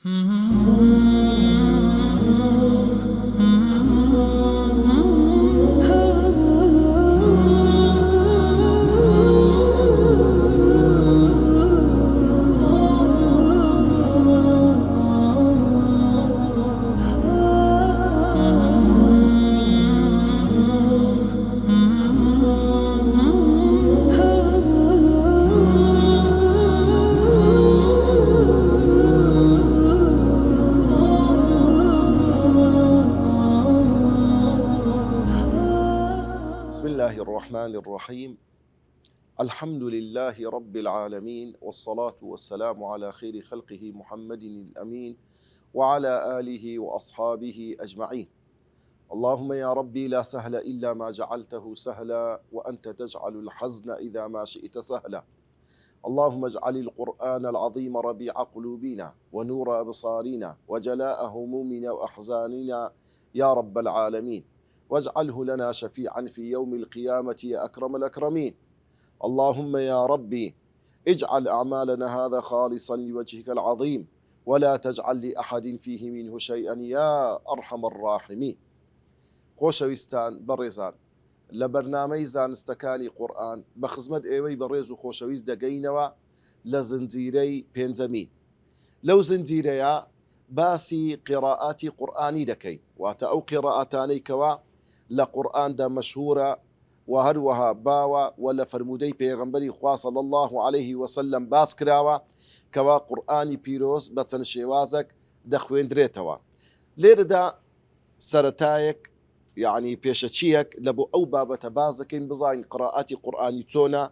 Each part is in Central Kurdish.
بسم الله الرحمن الرحيم. الحمد لله رب العالمين، والصلاة والسلام على خير خلقه محمد الأمين وعلى آله وأصحابه أجمعين. اللهم يا ربي لا سهل إلا ما جعلته سهلا، وأنت تجعل الحزن إذا ما شئت سهلا. اللهم اجعل القرآن العظيم ربيع قلوبنا ونور أبصارنا وجلاء همومنا وأحزاننا يا رب العالمين، واجعله لنا شفيعا في يوم القيامة يا أكرم الأكرمين. اللهم يا ربي اجعل أعمالنا هذا خالصا لوجهك العظيم، ولا تجعل لأحد فيه منه شيئا يا أرحم الراحمين. خۆشەویستان بەڕێزان، لە بەرنامەی زانستەکانی قورئان بە خزمەت ئێوەی بەڕێز و خۆشەویست دەگەینەوە لە زنجیرەی پێنجەمین. لەو زنجیرەیە باسی قیراءاتی قورئانی دەکەین، واتە ئەو قیراءەتانەی کەوا لە قورئاندا مەشهورە و هەروەها باوە و لە فەرموودەی پێغەمبەری خوا صلی الله عليه وسلم باس کراوە کەوا قورئانی پیرۆز بە چەند شێوازێک دەخوێندرێتەوە. لێرەدا سەرەتایەک یعنی پێشەچیەک لە بۆ ئەو بابەتە باز دەکەین، بزانین قراءاتی قورئانی چۆنە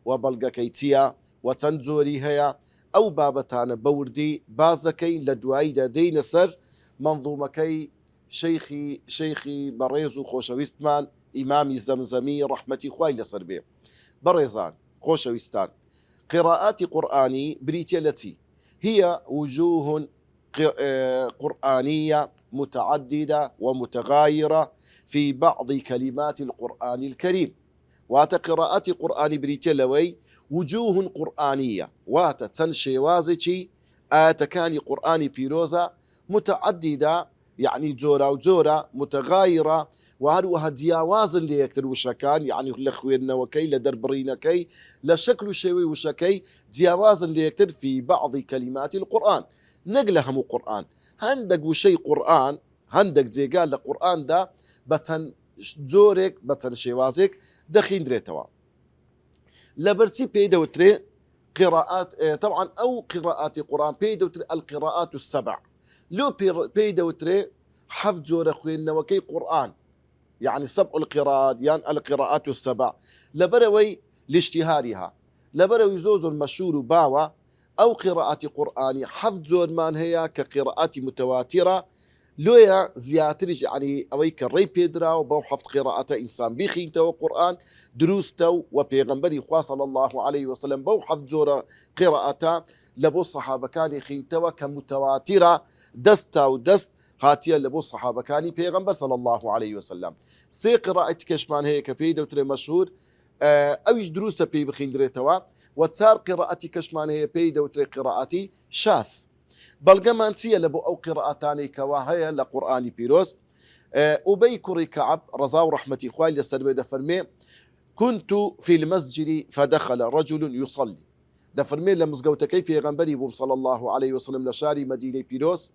و بەڵگەکەی چییە و چەند زۆری هەیە. ئەو بابەتانە بەوردی باز دەکەین، لە دواییدا دەینە سەر مەنظومەکەی شەیخی بەڕێز و خۆشەویستمان ئیمامی زەمزەمی ڕەحمەتی خوای لەسەر بێ. بەڕێزان خۆشەویستان، قراءاتی قورئانی بریتە لە چی؟ هي وجوه قرآنية متعددة ومتغايرة في بعض كلمات القرآن الكريم. وات قراءة قرآن بريتلوي وجوه قرآنية، وات تنشيوازي آتكاني قرآن بيروزا متعددة، يعني زورا وزورا متغايرة، وهروها دياواز اللي يكتر وشكان، يعني لخوينا وكي لدربرينا كي لشكل شوي وشكي دياواز اللي يكتر في بعض كلمات القرآن. نقلهم قرآن هندق وشي قرآن هندق زي قال القرآن دا بتن زورك بتن شوازك دخين دريتوا لبرتي بيدا وتري قراءات طبعا أو قراءات قرآن بيدا وتري القراءات السبع. لو بيدا وتري حفظ زور خوينا وكي قرآن، يعني سبع القراءات، يعني القراءات السبع لبروي لاشتهارها، لبروي زوز المشهور باوا أو قراءة قرآني حفظ زور مان هي كقراءات متواترة لويا زياترج، يعني أويك الري بيدرا وبو حفظ قراءة إنسان بيخينتو قرآن دروستو وبيغنبري خوا صلى الله عليه وسلم بو حفظ زور قراءة لبو الصحابة كان يخينتو كمتواترة دستا ودست هاتيا لبو الصحابة كان بيغنبر صلى الله عليه وسلم. سي قراءة كشمان هي كبيدة وتري مشهور أويش دروسة بي بخيندريتوا، وتسار قراءتي كشمان هي بيدا وتري قراءتي شاذ. بلغمان تيا لبو أو قراءتاني كواهيا لقرآني بيروز. أبي كري كعب رضاو رحمتي خوالي للسلبي دفرمي كنت في المسجد فدخل رجل يصلي. دفرمي لمزقوتكي في غنبري بوم صلى الله عليه وسلم لشاري مدينة بيروز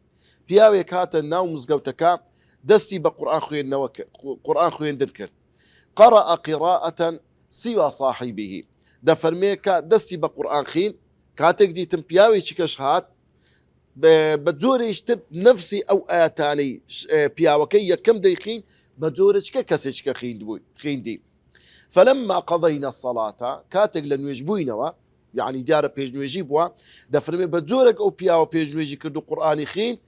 بياوي كاتا ناو مزقوتكا دستي بقرآن خوين قرآن خوين دركر قرأ قراءة سوى صاحبه. دفرميكا دستي بقرآن خين كاتك دي تنبياوي شكش هات بجوري يشتب نفسي أو آتاني بياوكي كم ديخين بجوريش كسيش خين دي. فلما قضينا الصلاة كاتك لنويجبوينوا، يعني جارة بيج نويجيبوا دفرمي بجورك أو بياو بيج نويجي كردو قرآني خين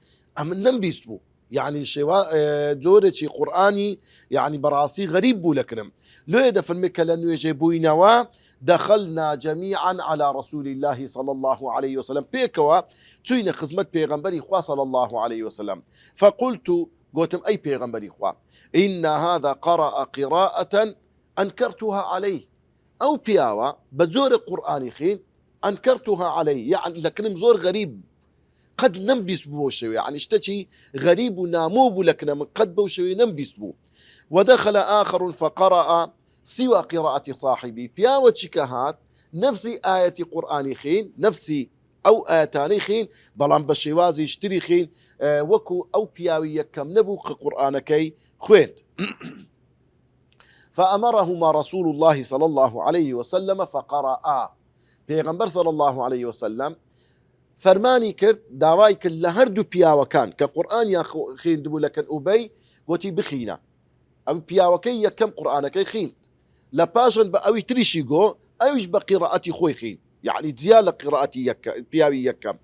أم ننبيسبو، يعني شوا زورة شي قرآني يعني براسي غريب بولكرم لو يدفن مكة لأنه يجيبوينوا دخلنا جميعا على رسول الله صلى الله عليه وسلم بيكوا توين خزمت بيغنبري خوا صلى الله عليه وسلم. فقلت قلتم أي بيغنبري خوا إن هذا قرأ قراءة أنكرتها عليه، أو بياوا بزور قرآني خين أنكرتها عليه، يعني لكن زور غريب قد نمبس بو شوي يعني اشتكي غريب ناموب لكن من قد بو شوي نمبس بو. ودخل آخر فقرأ سوى قراءة صاحبي بيا وشكهات نفسي آية قرآن خين نفسي أو آياتاني خين بلان بشيوازي اشتري خين وكو أو بياوي يكم نبو قرآن كي خويت. فأمرهما رسول الله صلى الله عليه وسلم فقرأ پیغمبر صلى الله عليه وسلم فرماني كرد داواي كل لهردو بياوكان كقرآن يا خين دبو لكن أبي وتي بخينا أو بياوكي يكم قرآنكي خين لباشن بأوي تريشيغو أويش بقراءتي خوي خين يعني زيادة قراءتي يكا بياوي يكم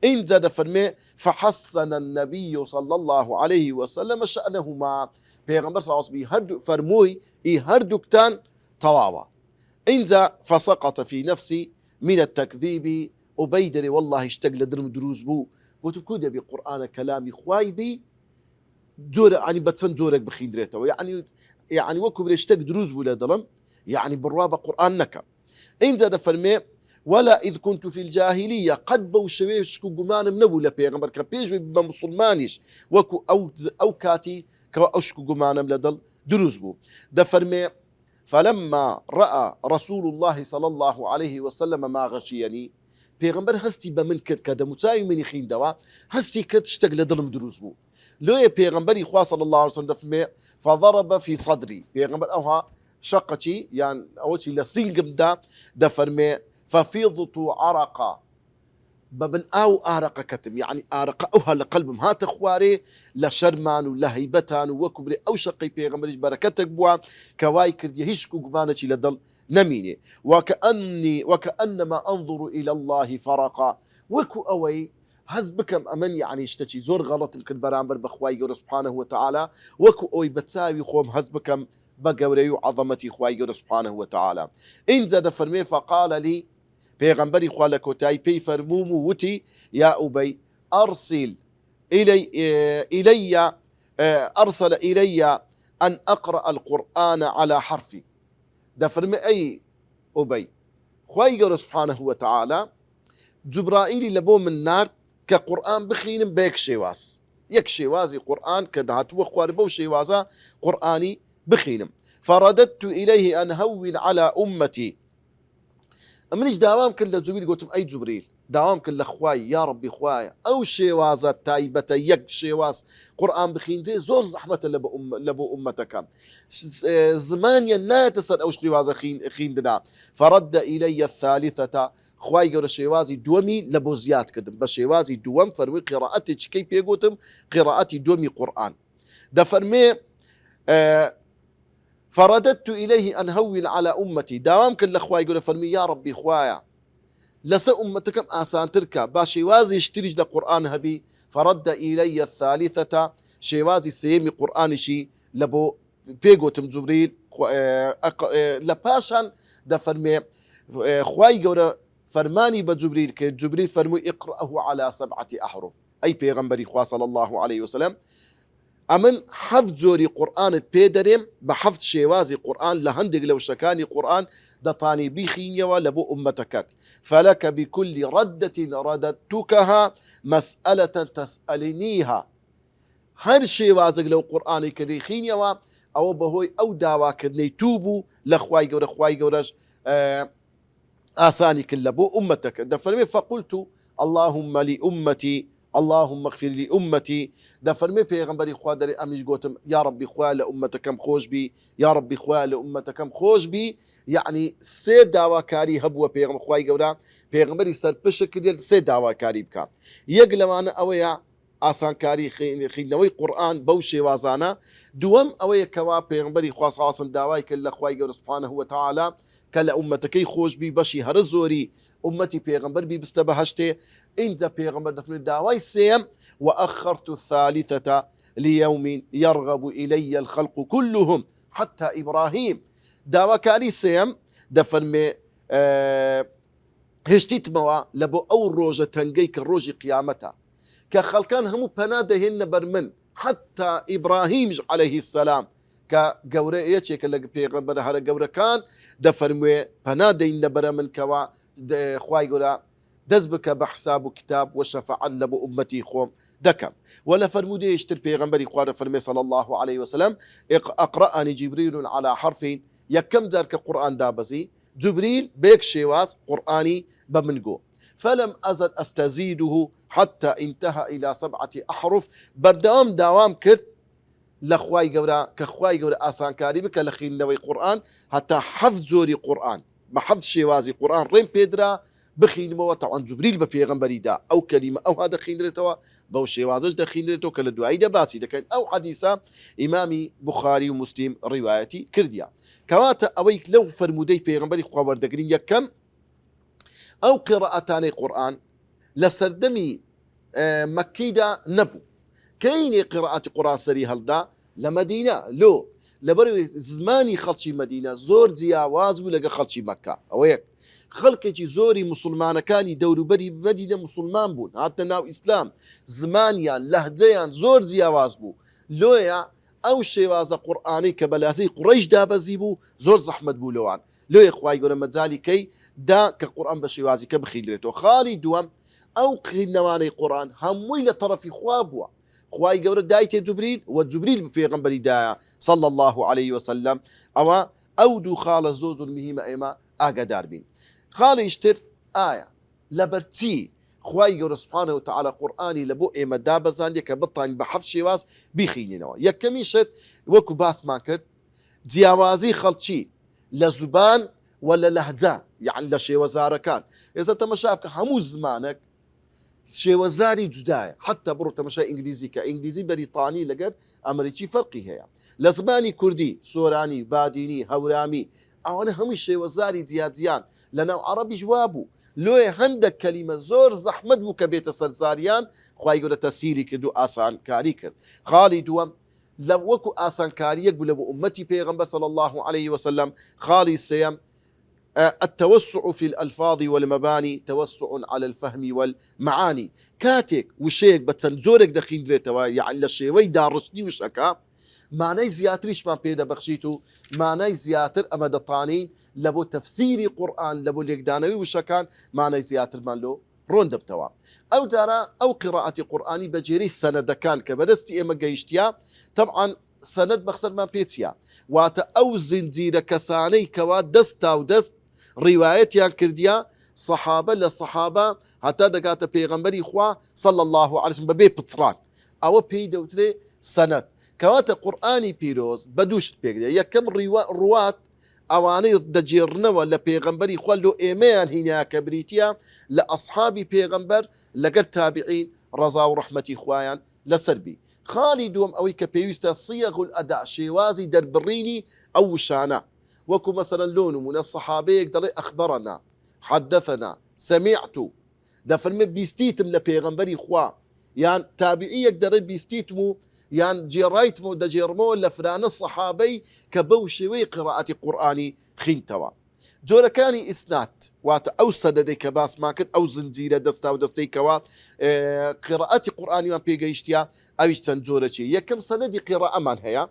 إن زاد فرمي فحسن النبي صلى الله عليه وسلم شأنهما پیغمبر صلى الله عليه وسلم هردو فرموي هردو كتان طواوا إنزا فسقط في نفسي من التكذيب وبيدري والله اشتق لدرم دروز بو وتكود بقرآن كلامي خواي بي زور يعني بتفن زورك بخيندريته يعني وكو اشتق دروز بو لدرم يعني بالرابع قرآن نكا إن زاد فرمي ولا إذ كنت في الجاهلية قد بو شويش كو قمان منبو لبيغمبر كبيج بمسلمانيش وكو أو كاتي كو أشكو قمان لدل دروز بو دفرمي فلما رأى رسول الله صلى الله عليه وسلم ما غشيني پیغمبر هستی بمن کرد که دموتای منی خین دوا هستی کرد اشتق لدلم دروز بو لوی پیغمبری خواه صلی الله عليه وسلم دفمه فضرب في صدري پیغمبر اوها شقتي يعني اوشي لسنقم دا دفرمه ففيضت عرقا ببن أو آرق كتم يعني آرق أوها لقلبهم هات أخواري لشرمان ولهيبتان وكبري أو شقي بيغمريش بركتك بوا كواي كرد يهشكو قبانتي لدل نميني وكأنما أنظر إلى الله فرقا وكو أوي هزبكم أمن يعني اشتكي زور غلط يمكن برامبر بخواي سبحانه وتعالى وكو أوي بتساوي خوم هزبكم بقوري عظمتي خواي سبحانه وتعالى إن زاد فرمي فقال لي پیغمبری خوا لکوتای پی فرمومو وتی يا أبي أرسل إلي أرسل إلي أن أقرأ القرآن على حرفي دفرمي أي أبي خواي سبحانه وتعالى جبرائيل لبو من نار كقرآن بخين بيك شواز يك شوازي قرآن كدهات وخوار بو شوازا قرآني بخينم فرددت إليه أن هون على أمتي منيش دوام كله جبريل قلتم أي جبريل دوام كله خواي يا ربي خواي أو شواز تايبة يك شواز قرآن بخين دي زور زحمة لبو أمتك زمان لا تسأل أو شواز خين دنا فرد إلي الثالثة خواي قول شوازي دومي لبو زياد كدم بس شوازي دوم فرمي قراءتي كيف يقولتم قراءتي دومي قرآن ده فرمي فرددت إليه أن هون على أمتي دوام كل أخواي يقول فرمي يا ربي خوايا لس أمتكم آسان تركا باشيوازي يشتريج لقرآن هبي فرد إلي الثالثة شيوازي سيمي قرآن شي لبو بيغو تم جبريل لباشان دا فرمي خواي يقول فرماني بجبريل كي جبريل فرمي اقرأه على 7 أحرف أي بيغمبري خوا صلى الله عليه وسلم أمن حفظ زوري قرآن بيدرم بحفظ شيوازي قرآن لهندق لو شكاني قرآن دطاني بيخين ولبو أمتكات فلك بكل ردة رددتكها مسألة تسألنيها هر شيوازك لو قرآني كدي خين يوا أو بهوي أو داوا كدني توبو لخواي قورش آساني كلبو أمتك دفرمي فقلت اللهم لأمتي اللهم اغفر لي أمتي ده فرمي پیغمبري خوا دري أميش قوتم يا ربي خوا لأمتكم خوش بي يا ربي خوا لأمتكم خوش بي يعني سي داوا كاري هبوا پیغمبر خواي قولا پیغمبري سر بشك ديال سي داوا كاري بكا يقلمانا أويا آسان كاري خينوي قرآن بوشي وازانا دوام أويا كوا پیغمبري خوا صاصا داواي كلا خواي قولا سبحانه وتعالى كلا أمتكي خوش بي بشي هرزوري أمتي پیغمبر بي بستبهشتي انت پیغمبر دفن داواي سيم وأخرت الثالثة ليوم يرغب إلي الخلق كلهم حتى إبراهيم داوا كاري سيم دفن مي هشتيت موا لبو أو روجة تنقيك الروج قيامتها كخلقان همو بنادهن برمن حتى إبراهيم عليه السلام كقورة يتشيك اللي بيغمبر هذا قورة كان دفرمي بنادهن برمن كوا خواي قولا دەست بکە بە حساب و کتاب و شەفاعەت لە بۆ ئومەتی خۆم دەکەم. ولا فرمودەیەشتر پێغەمبەری خوا دەفەرمێ صلی الله عليه وسلم ئەقرأنی جیبریل على حرف یەکەم جار کە قورئان دابەزی جبريل بێک شێواز قورئانی بە من گۆ فلم أزل أستزيده حتى انتهى إلى 7 أحرف بەردەوام داوام کرد لە خوای گەورە کە خوای گەورە ئاسانکاری بکە لە خوێندنەوەی قورئان هەتا 7 زۆری قورئان بە 7 شێوازی قورئان ڕێم پێدرا بخینمەوە تەوان جوبریل بە پێغەمبەریدا ئەو کەلیمە ئەوها دەخینرێتەوە بەو شێوازش دەخینرێتەوە کە لە دواییدا باسی دەکەین ئەو حەدیسە ئیمامی بوخاری و موسلیم ڕیوایەتی کردیە کەواتە ئەوەی لەو فەرمودەی پێغەمبەری خوا وەردەگرین یەکەم ئەو قیرەئەتانەی قورئان لە سەردەمی مەککەیدا نەبوو کەینێ قیرەئەتی قورئان سەری هەڵدا لە مەدینە لۆ لەبەر زمانی خەڵکی مەدینە زۆر جیاواز بوو لەگە خەڵکی مەککە ئەوە یەک خەڵکێکی زۆری مسلمانەکانی دەوروبەری مەدینە مسلمان بوون هاتە ناو ئیسلام زمانیان لەهجەیان زۆر جیاواز بوو لۆیە ئەو شێوازە قورئانی کە بەلازەی قوڕەیش دابەزی بوو زۆر زەحمەت بوو لەوان لۆیە خوای گەورە مەجالی کەی دا کە قورئان بە شێوازیکە بخیندرێتەوە خاڵی دووەم ئەو خوێندنەوانەی قورئان هەمووی لە تەرەفی خوا بووە خوای گەورە دایتێ جوبریل و جوبریل بە پێغەمبەری دایە صلی الله عليه وسلم ئەو دوو خاڵە زۆر مهمە ئێمە ئاگادار بین خاڵیش تر ئایا لەبەرچی خوای گەورە سبحانه وتعالى قورئانی لە بۆ ئێمە دابەزاندێ کە بتوانین بە 7 شێواز بیخینینەوە یەکەمیشت وەکو باسمان کرد جیاوازی خەڵکی لە زوبان و لە لەهجە یعنی لە شێوەزارەکان ئێستا تەمەشا بکە هەموو زمانێک شێوەزاری جودایە حتا بڕۆ تەمەشای ئینگلیزی کە ئینگلیزی بەریتانی لەگەر ئەمریکی فەرقی هەیە لە زمانی کوردی سۆرانی بادینی هەورامی ئەوانە هەمووی شێوەزاری جیاجیان لە ناو عەرەبیش وا بوو لۆیە هەندێک کەلیمە زۆر زەحمەت بوو کە بێتە سەر زاریان خوای گەورە تەسهیلی کرد و ئاسانکاری کرد خاڵی دووەم لە وەکو ئاسانکاریەک بوو لە بۆ ئومەتی پێغەمبەر صلی الله عليه وسلم خاڵی سێیەم التوسع في الألفاظ والمباني توسع على الفهم والمعاني كاتك وشيك بتن زورك دخين دريتوا يعني لشيوي دارشني وشكا معناي زياتريش ما بيدا بخشيتو معناي زياتر أما دطاني لبو تفسيري قرآن لبو ليقدانوي وشكان معناي زياتر من له روند بتوا أو دارا أو قراءة قرآني بجيري سند كان كبدستي إما جيشتيا طبعا سند بخسر ما بيتيا واتا أو زنجير كساني كوا دستا ودست روايتيان كرديا صحابة للصحابة حتى دقات بيغمبري خوا صلى الله عليه وسلم ببي بطران أو بيدوتري سند كواتا قرآني بيروز بدوش بيقدر يكم روات أواني دجيرنا ولا بيغمبري خلو إيمان هنا كبريتيا لأصحابي بيغمبر لقر تابعين رضا ورحمة إخوان لسربي خالي دوم أوي كبيوستا صيغ الأداء شيوازي دربريني أو شانا وكو مثلا لون من الصحابة يقدر أخبرنا حدثنا سمعت ده فرمي بيستيتم لبيغمبري إخوا يعني تابعي يقدر بيستيتمو يعني جيرايتمو دا جيرمو لفران الصحابي كبوشوي قراءة قرآني خينتوا جورا كاني إسنات وات أو سندي كباس ماكت أو زنجيرة دستا ودستي كوا قراءة قرآني ما بيجيشتيا أو يشتن جورا شي يكم سندي قراءة من هيا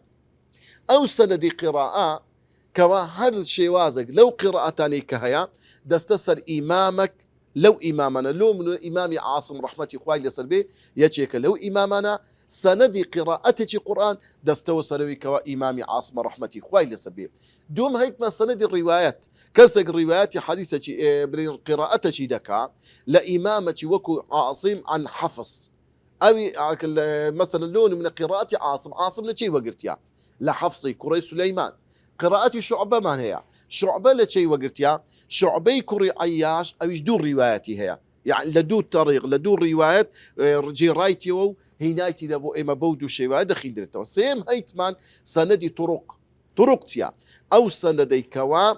أو سندي قراءة كوا هر شيوازك لو قراءتاني كهيا دستسر إمامك لو إمامنا لو من إمام عاصم رحمة إخواني لسربي يتشيك لو إمامنا سندي قراءتك قرآن دستو سروي كوا إمام عاصم رحمة إخواني لسربي دوم هيت ما سندي الروايات كسك الروايات حديثة قراءتك دكا لإمامة وكو عاصم عن حفص أو مثلا لون من قراءة عاصم لشي وقرتيا لحفصي كري سليمان قراءة شعبة ما هي شعبة لشي وقرتيا شعبي كري عياش أو يجدون رواياتي هي يعني لدو الطريق لدو الروايات رجي رايتي و هينايتي لابو إما بودو شيء دخين درتوا سيم هيتمان سندي طرق تيا أو سندي كوا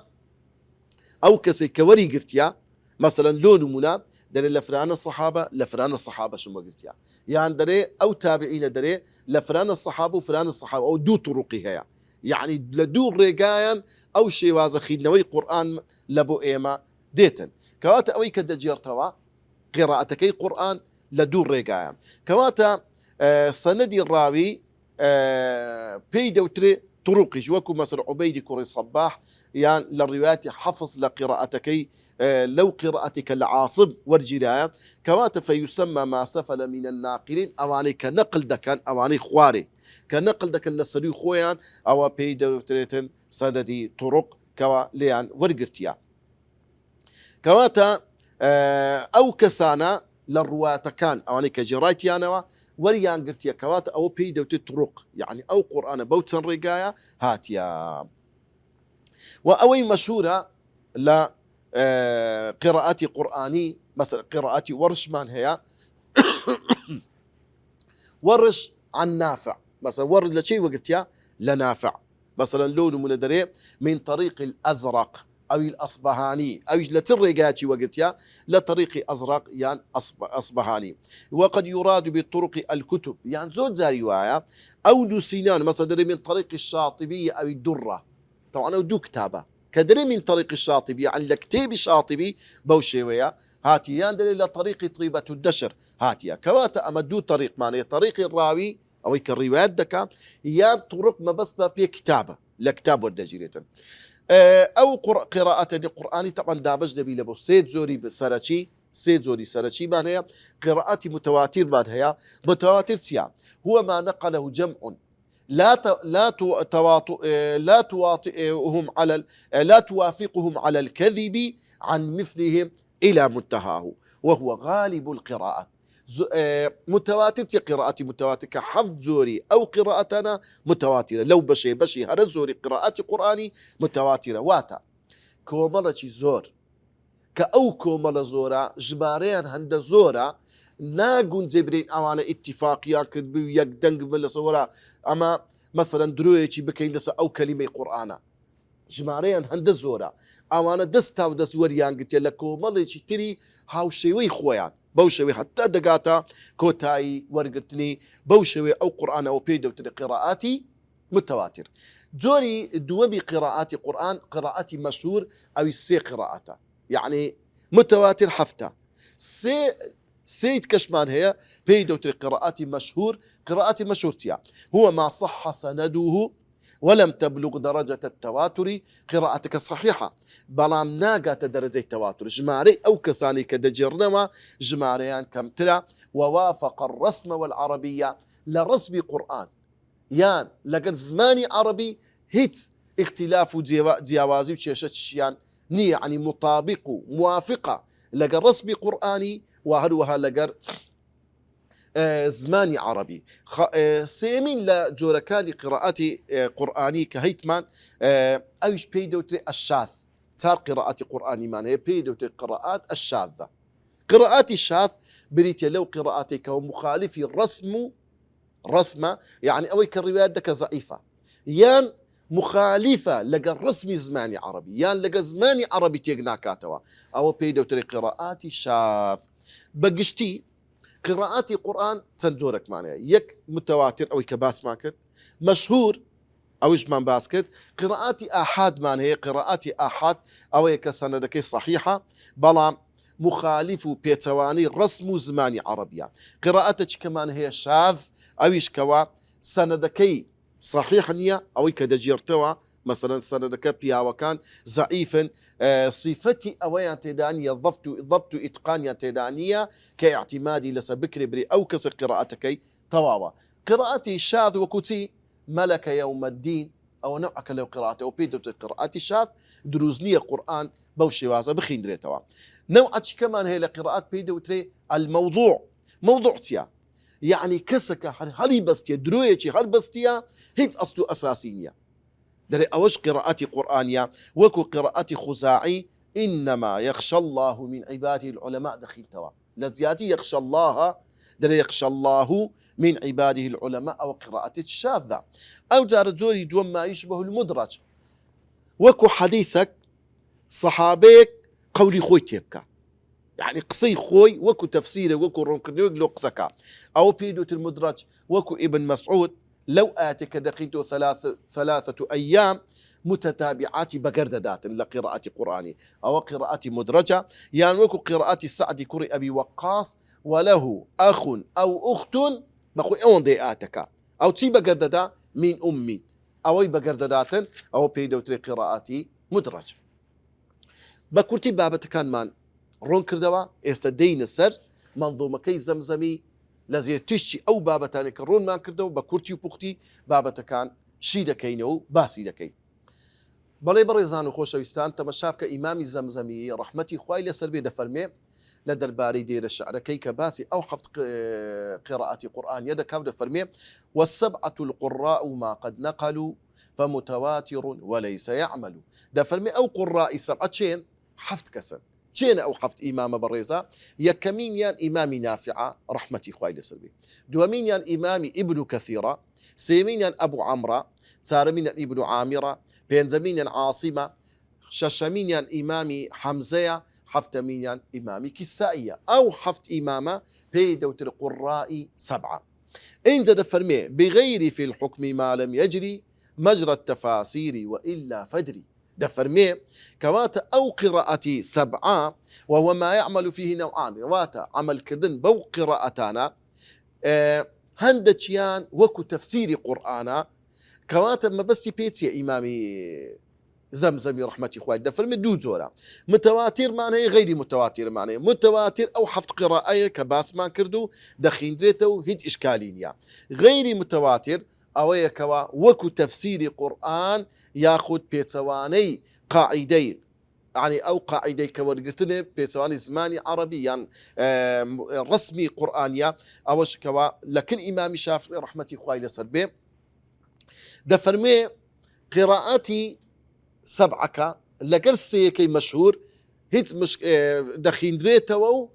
أو كسي كوري قرتيا مثلا لون منا دري لفران الصحابة شو ما قرتيا يعني دري أو تابعين دري لفران الصحابة وفران الصحابة أو دو طرقي هي يعني لدو رقايا أو شيء وازخين نوي قرآن لبو إيما ديتن كواتا أوي كدجيرتوا قراءتكي قرآن لدو رقايا كواتا سندي الراوي بيدوتري طرقش وكو مثلا عبيد كري صباح يعني للروايات حفظ لقراءتك لو قراءتك العاصب والجراية كوات فيسمى ما سفل من الناقلين أواني كنقل دكان أواني خواري كنقل دكان لسري خويان أو بيدوتريتن سندي طرق كوا ليان ورقرتيا كواتا أو كسانا للرواة كان أواني كجرايتيانوا وريان قرتيا كواتا أو بيدوت طرق يعني أو قرآن بوتن رقايا هاتيا وأوي مشهورة ل قراءات قرآني مثلا قراءات ورش من هي ورش عن نافع مثلا ورش لشيء وقتها لنافع مثلا لون من من طريق الأزرق أو الأصبهاني أو لترقاتي وقتها لطريق أزرق يعني أصبهاني وقد يراد بالطرق الكتب يعني زود زي رواية أو دوسينان مثلا من طريق الشاطبية أو الدرة طبعا دو كتابة كدري من طريق الشاطبي عن الكتاب الشاطبي بوشيوية هاتي يندري إلى طريق طيبة الدشر هاتيا كواتا أمدو طريق معنى طريق الراوي أو الروايات دكا يان طرق ما بس بي كتابة لكتاب والدجيرة أو قراءة القرآن طبعا دابج نبي لبو سيد زوري بسرشي سيد زوري سرشي معنى قراءات متواتر معنى متواتر سيا هو ما نقله جمع لا توافقهم على الكذب عن مثلهم إلى منتهاه وهو غالب القراءات متواتر قراءات متواتر كحفظ زوري أو قراءتنا متواترة لو بشي هذا زوري قراءات قرآني متواترة واتا كومالة زور كأو كومالة زورا جماريان هند زورا ناقون زبرين أوانا اتفاقيا كدبو يك دنگ من لصورا أما مثلا درويتي بكين لسا أو كلمة قرآن جماريان هند زورا أوانا دستا ودس وريان قلت لكو ماليشي تري هاو شوي خويان بوشوي حتى دقاتا كوتاي ورقتني بوشوي أو قرآن أو بيدو تري قراءاتي متواتر دوري دوبي قراءات قرآن قراءاتي مشهور أو السي قراءاتا يعني متواتر حفتا سيد كشمان هي بيدو قراءاتي مشهور قراءاتي مشهور تيا هو ما صح سنده ولم تبلغ درجة التواتر قراءتك صحيحة بلام ناقة درجة التواتر جماري أو كساني كدجرنما جماريان كم تلا ووافق الرسم والعربية لرسم قرآن يان لقد زماني عربي هيت اختلاف ديوازي وشيشتشيان ني يعني مطابق موافقة لقى رسم قرآني وهروها لقر زماني عربي سيمين لجوركاني قراءاتي قرآني كهيتمان أيش بيدوتري الشاذ صار قراءاتي قرآني مان هي بيدوتري قراءات الشاذة قراءاتي الشاذ بريتي لو قراءاتي كمخالفي رسمة يعني أوي كالروايات دك ضعيفة يان مخالفة لقى الرسم زماني عربي يان لقى زماني عربي تيقنا كاتوا أو بيدوتري قراءاتي شاذ بقشتي قراءاتي قرآن تنزورك معناها يك متواتر أو كباس ماكت مشهور أو إجمان باسكت قراءاتي آحاد معناها قراءاتي آحاد أو كسندك صحيحة بلا مخالف بيتواني رسم زماني عربية قراءتك كمان هي شاذ أو إشكوا سندكي صحيح نية أو كدجيرتوا مثلا سندك بيا وكان ضعيفا صفتي أويا تدانية ضبط إتقانية تدانية كاعتمادي لسبكر بري أو كسر قراءتك طواوا قراءتي شاذ وكتي ملك يوم الدين أو نوعك لو قراءته أو بيدو قراءتي شاذ دروزنية قرآن بوشي وازا بخين دري توا نوعك كمان هي لقراءات بيدو تري الموضوع موضوع تيا يعني كسك هل بستيا درويتي هل بستيا هيت أصله أساسية دري أوش قراءتي قرآنية وكو قراءتي خزاعي إنما يخشى الله من عباده العلماء دخين توا لزيادي يخشى الله دري يخشى الله من عباده العلماء أو قراءتي الشاذة أو جار زوري دون ما يشبه المدرج وكو حديثك صحابيك قولي خوي تيبكا يعني قصي خوي وكو تفسيره وكو رنكنيوغ لو قسكا أو بيدوت المدرج وكو ابن مسعود لو آتك دقيت ثلاثة أيام متتابعات بقرددات لقراءة قرآني أو قراءة مدرجة يعني وكو قراءة السعد كري أبي وقاص وله أخ أو أخت بقول أون دي آتك أو تي بقرددا من أمي أو بقرداتن أو بيدوتري قراءاتي مدرج بكورتي بابت كان مان رون كردوا استدين السر منظومة كي زمزمي لازم تشي أو بابتاني كرون مان كردوا بكورتي وبختي بابت كان شي دكينو باسي دكي بەڵێ بەڕێزان و خۆشەویستان تەمەشاکە ئیمامی زەمزەمی ڕەحمەتی خوای لەسەر بێ دەفەرمێ لە دەربارەی دێرە شعرەکەی کە باسی ئەو حەفت قراءەتی قورئانیە دەکات دەفەرمێ والسبعة القراء ما قد نقلوا فمتواتر وليس يعمل دەفەرمێ ئەو قڕائی سەبعە چێن حەفت کەسن چێنە ئەو حەفت ئیمامە بەڕێزە یەکەمینیان ئیمامی نافعە ڕەحمەتی خوای لەسەر بێ دووەمینیان ئیمامی ئیبن کەثیرە سێمینیان ئەبوو عەمرە چارەمینیان ئیبن عامرە پێنجەمینیان عاصمە شەشەمینیان ئیمامی حەمزەیە حەفتەمینیان ئیمامی کیسائیە ئەو حەفت ئیمامە پێی دەوتر قڕائی سەبعە اینجا دەفەرمێ بغير في الحكم ما لم يجري مجرى التفاسير وإلا فدري دەفەرمێ کەواتە ئەو قراءەتی سەبعە وهو ما يعمل فيه نوعان واتە عملکردن بەو قراءەتانە هەندێکیان وەکو تەفسیری قورئانە کەواتە مەبەستی پێچیە ئیمامی زەمزەمی ڕەحمەتی خوای دەفەرمێ دوو جۆرە متەواتیرمان هەیە غەیری متەواتیرمان هەیە متەواتیر ئەو حەفت قراءەیە کە باسمان کرد و دەخیندرێتەوە هیچ ئیشکالی نییە غەیری متەواتیر ئەوەیە کەوا وەکو تەفسیری قورئان یاخود پێچەوانەی قاعیدەی يعني أو قاعدة كورجتني بيتواني زماني عربي يعني رسمي قرآنية أو شكوا لكن إمام الشافعي رحمة الله سربي دفرمي قراءاتي سبعك لقرسي كي مشهور هيت مش دخين دريتو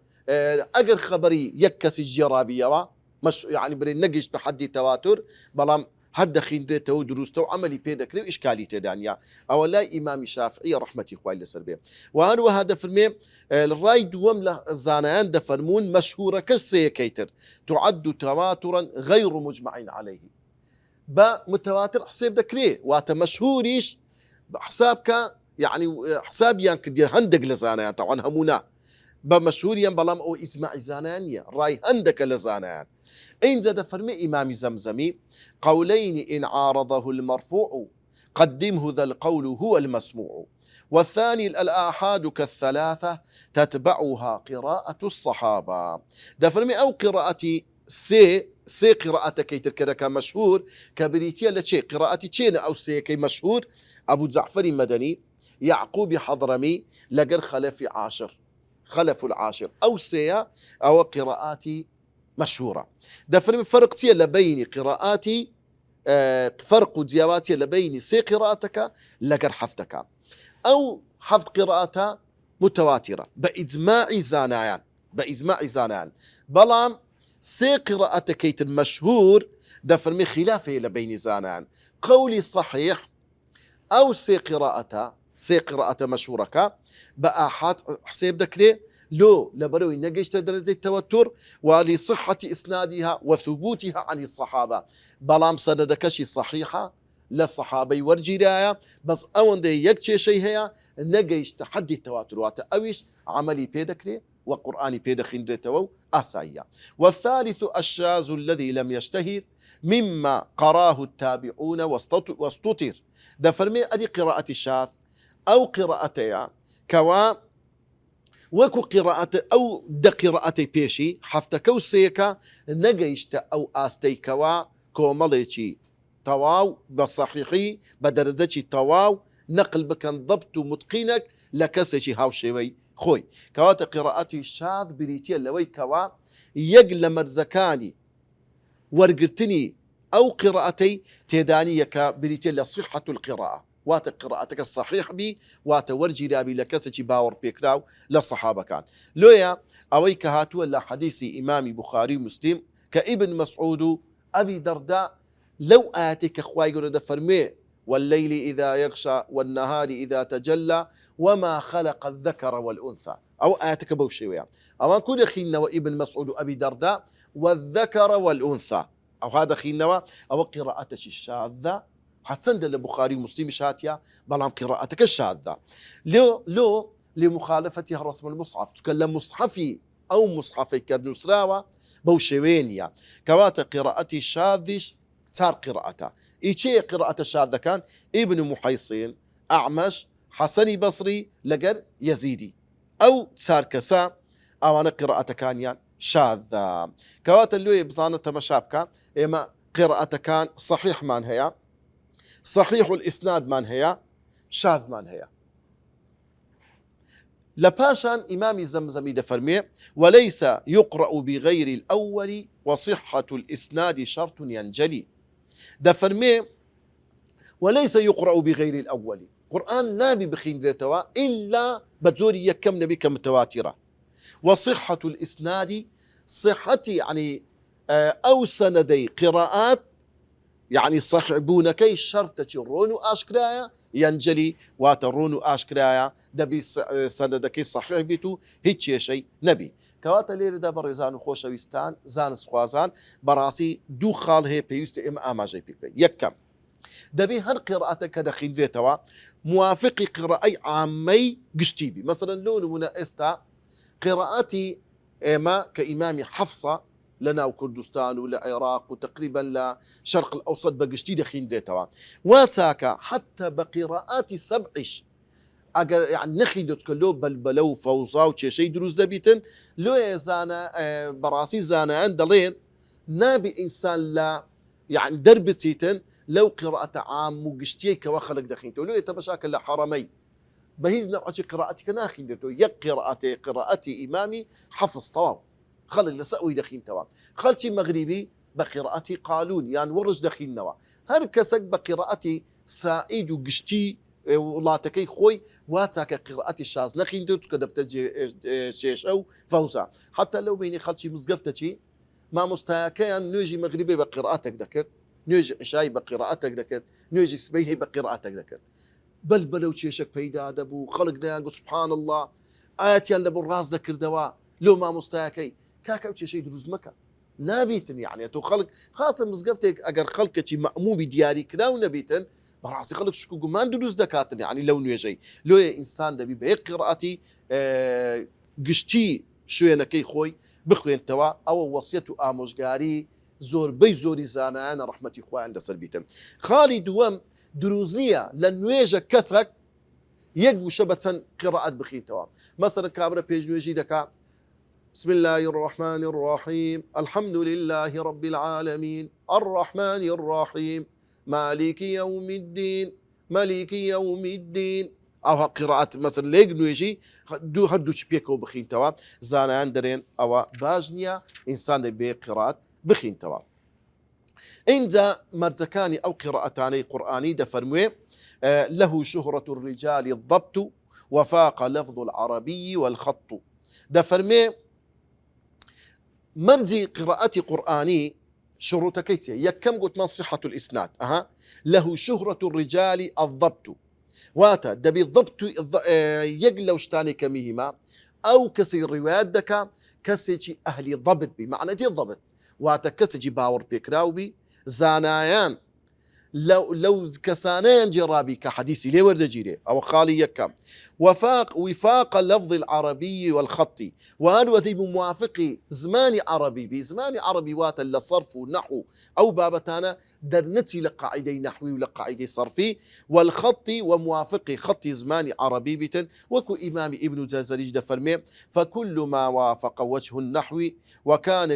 أجر خبري يكسي الجرابية مش يعني بري نقش تحدي تواتر بلام هر دخين دريتو دروستو عملي بيدكري وإشكالي تدانيا أو لا إمام الشافعي رحمة الله سربي وهذا دفرمي الراي دوم له الزانيان دفرمون مشهورة كسي كيتر تعد تواترا غير مجمع عليه متواتر حساب دكري واتا مشهوريش بحسابك يعني حساب يانك هندق لزانيان طبعا همونا بمشهوريا بلام او اجماع زانانيا راي هندك لزانيان إن زاد فرمي إمام زمزمي قولين إن عارضه المرفوع قدمه ذا القول هو المسموع والثاني الآحاد كالثلاثة تتبعها قراءة الصحابة دفرمي أو قراءة سي قراءة كي تركدك مشهور كبريتيا لشي قراءة تشين أو سي كي مشهور أبو جعفر مدني يعقوب حضرمي لقر خلف العاشر أو سي أو قراءات مشهورة دفرمي فرقتي لبين قراءاتي فرق ديواتي لبين سي قراءتك لقر حفتك أو حفظ قراءتها متواترة بإجماع زانيان بلام سي قراءة كيت المشهور دفرمي خلافه لبين زانان قولي صحيح أو سي قراءة مشهورك بآحاد حسيب دكري لو لبروي نقشت درجة التوتر ولصحة إسنادها وثبوتها عن الصحابة بلام سندكشي صحيحة للصحابة والجراية بس أون دي يكشي شيء هي نقشت حد التواتر واتأويش عملي بيدكري وقرآن بيدخين ديتو أسايا والثالث الشاذ الذي لم يشتهر مما قراه التابعون واستطر ده فرمي أدي قراءة الشاذ أو قراءتها كوا وكو قراءة أو دا قراءتي بيشي حفتك وسيكا نقيشت أو آستي كوا كوماليشي تواو بصحيحي بدرجتي تواو نقل بكن ضبط متقينك لكسشي هاو شوي خوي كوات قراءتي الشاذ بريتيا لوي كوا يقل مرزكاني ورقرتني أو قراءتي تيدانية كبريتيا لصحة القراءة وات قراءتك الصحيح بي وات ورجي رابي لكسشي باور بيكراو للصحابة كان لويا أوي كهاتو لا حديثي إمامي بخاري ومسلم كابن مسعود أبي درداء لو آتك أخواي قرد فرمي والليل إذا يغشى والنهار إذا تجلى وما خلق الذكر والأنثى أو آتك بوشيويا أو كود خينا وابن مسعود أبي درداء والذكر والأنثى أو هذا خينا أو قراءتك الشاذة حتسند البخاري ومسلم شاتيا بلام قراءتك الشاذة لو لمخالفتها رسم المصحف تكلم مصحفي أو مصحفي كدنسراوة بوشيوينيا كوات قراءتي الشاذش چار قراءة إيشي قراءة شاذة كان ابن محيصين أعمش حسني بصري لقر يزيدي أو چار كسا أو أنا قراءة كان شاذة كوات اللي بصانة تمشابكا إما قراءة كان صحيح من هي صحيح الإسناد من هي شاذ من هي لباشان إمام زمزمي دفرمي وليس يقرأ بغير الأول وصحة الإسناد شرط ينجلي دفرمي وليس يقرأ بغير الأول قرآن نابي بخين ذاتوا إلا بزوري يكم نبي كمتواترة وصحة الإسناد صحتي يعني أو سندي قراءات يعني صحبونكي شرطة الرون أشكرايا ينجلي واترون أشكرايا دبي سندكي صحيح بيتو هيك شيء نبي كواتا لير دا برزان خوشويستان زان سخوازان براسي دو خال هي بيست ام اماجي بيبي يكم دبي هر قراءتك دخين ذاتوا موافق قراءي عامي قشتيبي مثلا لون منا استا قراءتي اما كإمام حفصة لنا وكردستان ولا عراق وتقريبا لشرق الأوسط بقشتي دخين ذاتوا واتاكا حتى بقراءات سبعش اگر يعني نخي دوتكلو بلبلو فوزا وشي دروز دبيتن لو يزانا براسي زانا دلين نابي انسان لا يعني دربتيتن لو قراءة عام وقشتي كوخلق دخينتو لو يتبشاكل لحرمي بهيزنا عشي قراءتك ناخي دتو يك قراءتي إمامي حفظ طواو خل اللي سأوي دخين توا خلتي مغربي بقراءتي قالون يعني ورج دخين نوا هر كسك بقراءتي سائد وقشتي ولاتكي خوي واتاك قراءتي الشاز نخين دوت كدبت شيش أو فوزا حتى لو بيني خلتي مزقفتتي ما مستاكيان نيجي مغربي بقراءتك ذكرت نيجي عشاي بقراءتك ذكرت نيجي سبيهي بقراءتك ذكرت بلبلو شيشك بيدا دبو خلق ديانقو سبحان الله آيات يلا بالراس ذكر دواء لو ما مستاكي كاكا وشي شي دروز مكة نابيتن يعني تو خلق خاطر مزقفتك اگر خلقتي مأمومي دياري كدا ونبيتن براسي خلق شكوكو ما دروز دكاتن يعني لو نيجي لو انسان دبي بهيك قراءتي قشتي شوية نكي خوي بخوين توا او وصيته اموشقاري زور بي زوري زانا انا رحمتي خوي عند سلبيتن خالي دوام دروزية لنويجة كسرك يقبو شبة قراءة بخين توا مثلا كابرا بيج نويجي دكا بسم الله الرحمن الرحيم الحمد لله رب العالمين الرحمن الرحيم مالك يوم الدين ملك يوم الدين او قراءة مثلا ليق نويجي دو هدو شبيكو بخين توا زانا اندرين او باجنيا انسان بقراءة بخين توا عند مردكاني أو قراءتاني قرآني دفرموه له شهرة الرجال الضبط وفاق لفظ العربي والخط دفرموه مرجي قراءتي قرآني شروط كيتي يكم قلت ما صحة الإسناد له شهرة الرجال الضبط واتا دبي الضبط يقلو شتاني كميهما أو كسي الروايات دكا كسي أهلي ضبط بمعنى دي الضبط واتا كسي باور بيكراو بي زانایان لو كسانان جرابي كحديثي ليه ورد جيري أو خالي يكام وفاق لفظ العربي والخطي وهذا ودي موافقي زماني عربي بزماني عربي واتا للصرف والنحو أو بابتانا درنتي لقاعدي نحوي ولقاعدي صرفي والخطي وموافقي خطي زماني عربي بتن وكو إمام ابن جازريج دفرمي فكل ما وافق وجه النحو وكان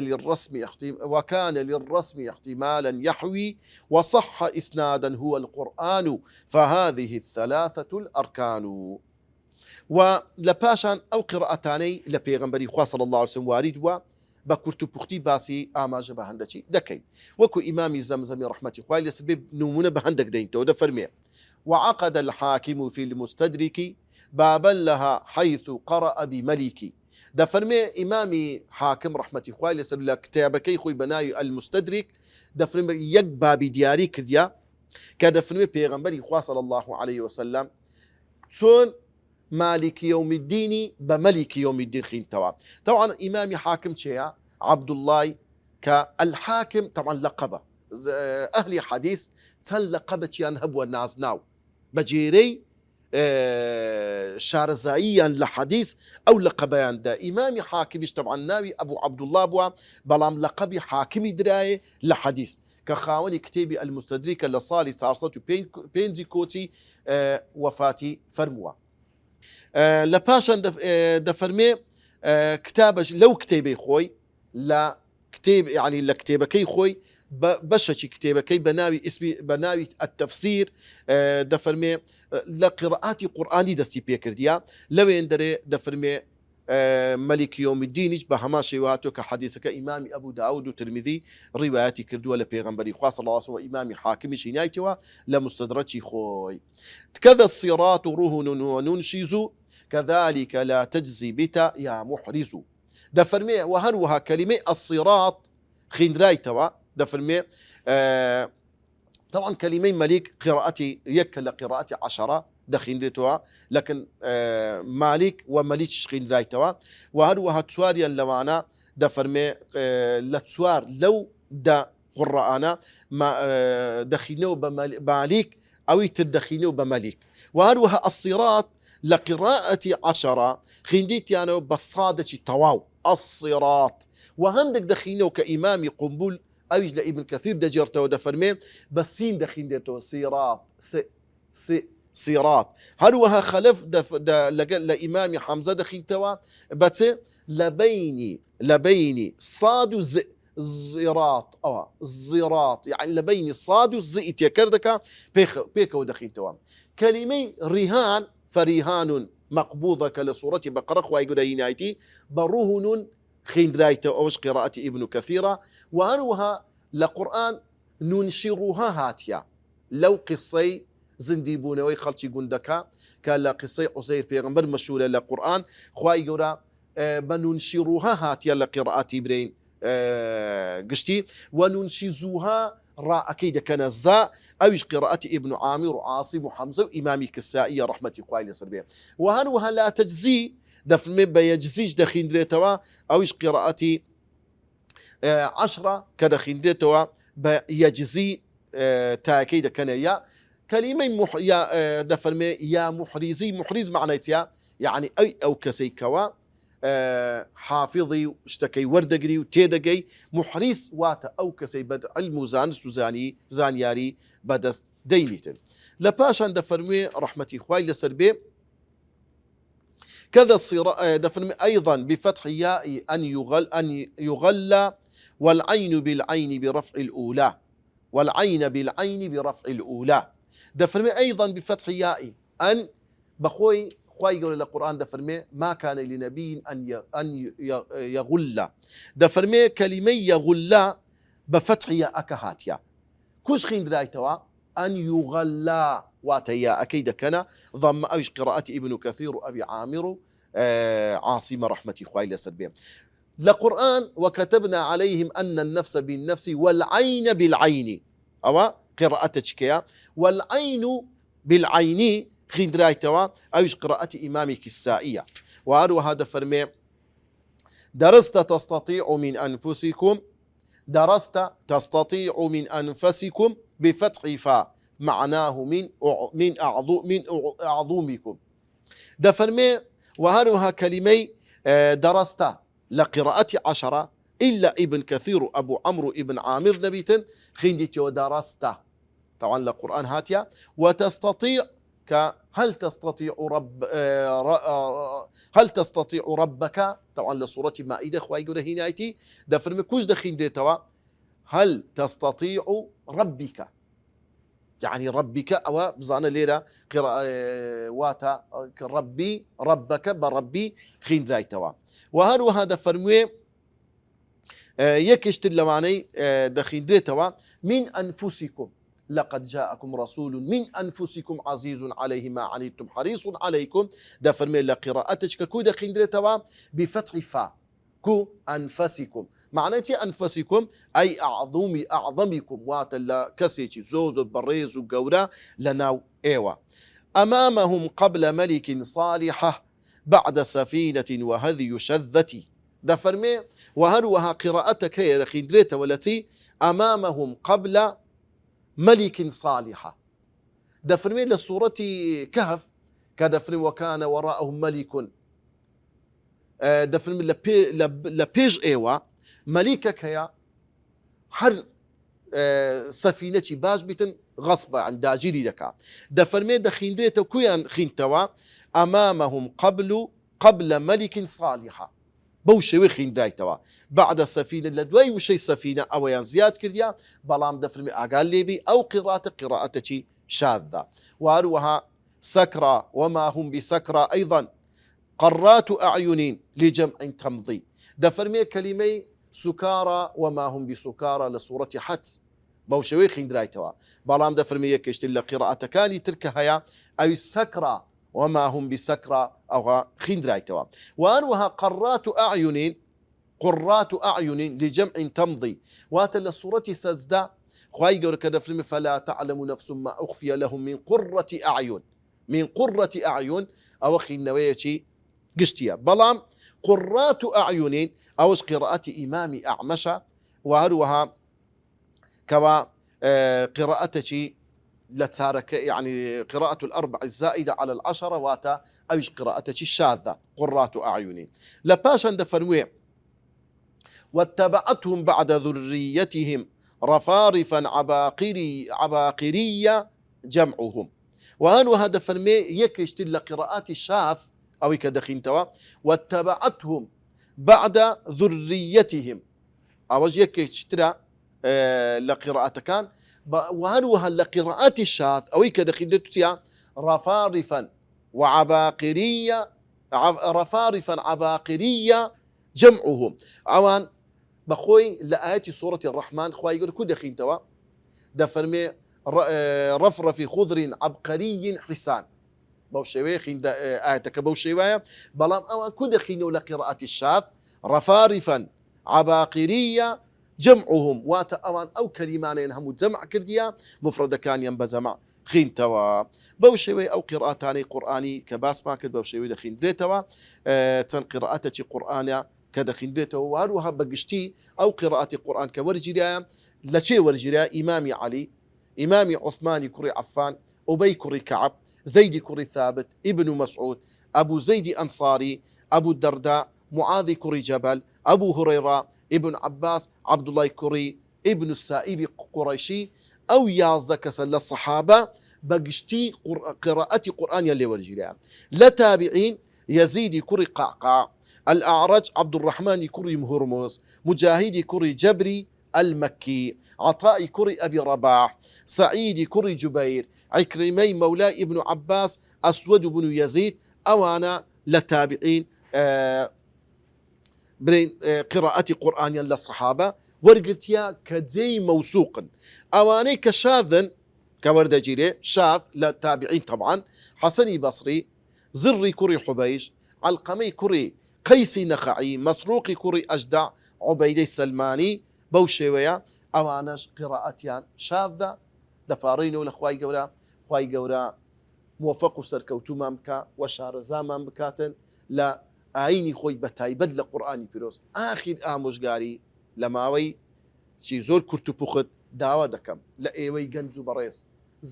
للرسم احتمالا يحوي وصح إسنادا هو القرآن فهذه الثلاثة الأركان ولباشان أو قراءتاني لبيغمبري خواه صلى الله عليه وسلم وارد بكرتو بختي باسي آماج بهندكي دكين وكو إمامي زمزمي رحمتي خواه لسبب نمون بهندك دينتو دفرمي وعقد الحاكم في المستدرك بابا لها حيث قرأ بملكي دفرمي إمامي حاكم رحمتي خواه لسبب كتابكي خوي بناي المستدرك دفرمي يك بابي دياري كديا كدفرمي بيغمبري خواه صلى الله عليه وسلم تون مالك يوم الدين بملك يوم الدين خين توا طبعا إمامي حاكم شيا عبد الله كالحاكم طبعا لقبه أهلي حديث تل لقبة يان هبوا الناس ناو بجيري شارزائيا لحديث أو لقبيان دا إمامي حاكمش طبعا ناوي أبو عبد الله بوا بلام لقبي حاكمي دراي لحديث كخاوني كتابي المستدرك لصالي سارسة بينزي كوتي وفاتي فرموا لپاشان دفرمي كتابش لو كتابي خوي لا كتاب يعني لكتابكي خوي بشتي كتابكي بناوي اسمي بناوي التفسير دفرمي لقراءات قرآني دستي بيكرديا لو يندري دفرمي ملك يوم الدين بهما شيواتو كحديثك إمام أبو داود وترمذي رواياتي كردوا لبيغنبري خاص الله وسوى إمام حاكم شينايتوا لمستدرجي خوي كذا الصراط رهن وننشز كذلك لا تجزي بتا يا محرز دفرمي وهروها كلمة الصراط خندرايتوا دفرمي طبعا كلمين مليك قراءتي يكل قراءتي 10 دخيندتوا لكن مالك ومليك خندرايتوا وهروها تسواريا لوانا دفرمي لتسوار لو دا قرآنا ما دخينو بمالك أو يتدخينو بملك وهروها الصراط لقراءة 10 خنديت أنا بصادة تواو الصراط وهندك دخينو كإمام قنبل أوج لابن كثير دجرته ودفرمي بسين دخيندته صراط صراط هروها خلف لإمام حمزة دخينتوا بس لبيني صاد الزراط الزراط يعني لبين الصاد والزئت يكردك بيكو دخينتوا كلمة رهان فرهان مقبوضة كالصورة بقرة خواي قدينايتي برهن خندرايته أوش قراءة ابن كثيرة وهروها لقرآن ننشرها هاتيا لو قصي زنديبونوي خلشي قندكا كان لا قصي عزير بيغمبر مشهورة لقرآن خواي قرا بننشرها هاتيا لقراءة برين قشتي وننشزوها راء أكيد كان الزاء أوش قراءة ابن عامر وعاصم وحمزة وإمامي كسائية رحمة قوائل سربية وهنوها لا تجزي دفن بيجزيج دخين دريتوا أوش قراءتي 10 كدخين دريتوا بيجزي تأكيد كان يا كلمة يا دفن يا محرزي محرز معناتها يعني أي أو كسيكوا حافظي اشتكي وردقري وتيدقي محرس واتا أو كسي بد علم زاني زانياري بدس دينيتن لباشان دفرمي رحمتي خواي لسربي كذا الصراط دفرمي أيضا بفتح ياء أن يغلى والعين بالعين برفع الأولى والعين بالعين برفع الأولى دفرمي أيضا بفتح ياء أن بخوي خواي يقول القرآن دفرمي ما كان لنبي أن يغل دفرمي كلمة يغل بفتح يا أكهاتيا كوش خين درايتوا أن يغلى واتيا أكيد كان ضم أوش قراءة ابن كثير وأبي عامر عاصمة رحمة خواي لسربيم لقرآن وكتبنا عليهم أن النفس بالنفس والعين بالعين أو قراءتك والعين بالعين خين درايتوا أوش قراءة إمامي كسائية وأروى هذا فرمي درست تستطيع من أنفسكم درست تستطيع من أنفسكم بفتح فاء معناه من أعظمكم ده فرمي وأروى كلمي درست لقراءة 10 إلا ابن كثير أبو عمرو ابن عامر نبيتن خين ديتو درست طبعا لقرآن هاتيا وتستطيع هل تستطيع هل تستطيع ربك طبعا لصورة مائدة خواي يقول هنايتي ده فرمي كوش دخين ديتوا هل تستطيع ربك يعني ربك أو بزانا ليلة قراءة واتا ربي ربك بربي خين دايتوا وهل هذا فرمي يكشت اللواني دخين ديتوا من أنفسكم لقد جاءكم رسول من أنفسكم عزيز عليه ما عنيتم حريص عليكم ده فرمي لقراءتك كو دخين دريتوا بفتح فا كو أنفسكم معناتي أنفسكم أي أعظمكم واتلا كسيتي زوزو بريز وقورا لناو إيوا أمامهم قبل ملك صالحة بعد سفينة وهذي شذتي ده فرمي وهروها قراءتك هي دخين دريتوا والتي أمامهم قبل ملك صالحة ده فرمي للصورة كهف كدفن وكان وراءهم ملك دفن لبيج ايوا ملكك يا هر سفينتي باش بيتن غصبا عن داجيري لك دفرمي دخين كويان خينتوا امامهم قبل ملك صالحة بوشي خين دايتوا بعد السفينة لدوي وشي سفينة او زياد كريا بلام دفرمي اقال ليبي او قراءتك شاذة واروها سكرى وما هم بسكرى ايضا قرات اعين لجمع تمضي دفرمي كلمي سكارى وما هم بسكارى لصورة حدس بوشوي خين درايتوا بلام دفرمي كشت الا قراءة كاني تلك هيا اي سكرى وما هم بسكرى او خين درايتوا وانوها قرات اعين لجمع تمضي وات لصورة سزدا خواي قول كدفرمي فلا تعلم نفس ما اخفي لهم من قرة اعين او خين نويتي قشتيا بلام قرات اعين اوش قراءة امام اعمش وهروها كوا قراءتك لتارك يعني قراءة الأربع الزائدة على العشرة واتا أيش قراءتك الشاذة قرات أعين لباشا دفنوي واتبعتهم بعد ذريتهم رفارفا عباقرية جمعهم وهانو هذا فرمي يكشت لقراءات الشاذ أو كدخين توا واتبعتهم بعد ذريتهم أوج يكشترا لقراءة كان وهروها لقراءات الشاذ أو كذا خدتها رفارفا عباقرية جمعهم أوان بخوي لآيات سورة الرحمن خوي يقول كده خينتوا دفرمي رفرف خضر عبقري حسان بوشوي خين آياتك بوشوية بلام أوان كده خينوا لقراءات الشاذ رفارفا عباقرية جمعهم وات اوان او كلمانين هم جمع كرديا مفرد كان ينبى جمع خين توا بوشوي او قراءتاني قراني كباس ما كد بوشوي دخين ديتوا تن قراءتك قرانيا كدخين ديتوا وهروها بقشتي او قراءه قران كورجيا لشي ورجيا امامي علي امامي عثمان كري عفان ابي كري كعب زيد كري ثابت ابن مسعود ابو زيد انصاري ابو الدرداء معاذ كري جبل ابو هريره ابن عباس عبد الله كري ابن السائب قريشي أو يازك سل الصحابة بقشتي قراءة قرآن يلي ورجلها لتابعين يزيد كري قعقاع الأعرج عبد الرحمن كري هرمز مجاهد كري جبري المكي عطاء كري أبي رباح سعيد كري جبير عكرمي مولاي ابن عباس أسود بن يزيد أوانا لتابعين برين قراءة قرآن للصحابة ورقلتيا كزي موثوق أواني كشاذن كورد جيري شاذ للتابعين طبعا حسني بصري زري كري حبيش علقمي كري قيسي نخعي مسروقي كري أجدع عبيدي السلماني بوشيويا أوانش قراءتيان شاذة دفارينو لخواي قورا خواي قورا موفق سركوتو مامكا وشارزا مامكاتن لا ئاینی خۆی بە تایبەت لە قورئانی پیرۆز ئاخیر ئامۆژگاری لە ماوەی چی زۆر کورت و پوخت داوا دەکەم لە ئێوەی گەنج و بەڕێز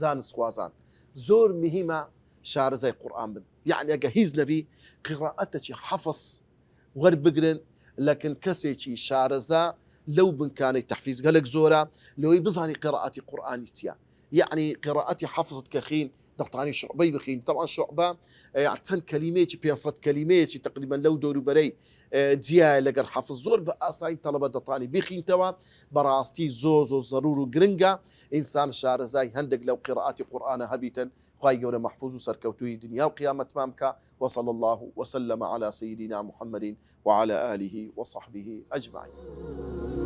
زانستخوازان زۆر مهمە شارەزای قورئان بن یعنی ئەگە هیچ نەبی قراءەتێکی حەفظ وەربگرن لەکن کەسێکی شارەزا لەو بنکانەی تەحفیز گەلێک زۆرە لەوەی بزانی قراءەتی قورئانی چییە يعني قراءتي حفظت كخين دقطاني شعبي بخين طبعا شعبة عتن كلمات بيصت كلمات تقريبا لو دورو بري جيا لقر حفظ زور بأساين طلبة دطاني بخين توا براستي زوزو ضرورو جرنجا إنسان شارزاي هندق لو قراءتي قرآن هبيتا خاي قولة محفوظ سركوتوي دنيا وقيامة مامك وصلى الله وسلم على سيدنا محمد وعلى آله وصحبه أجمعين.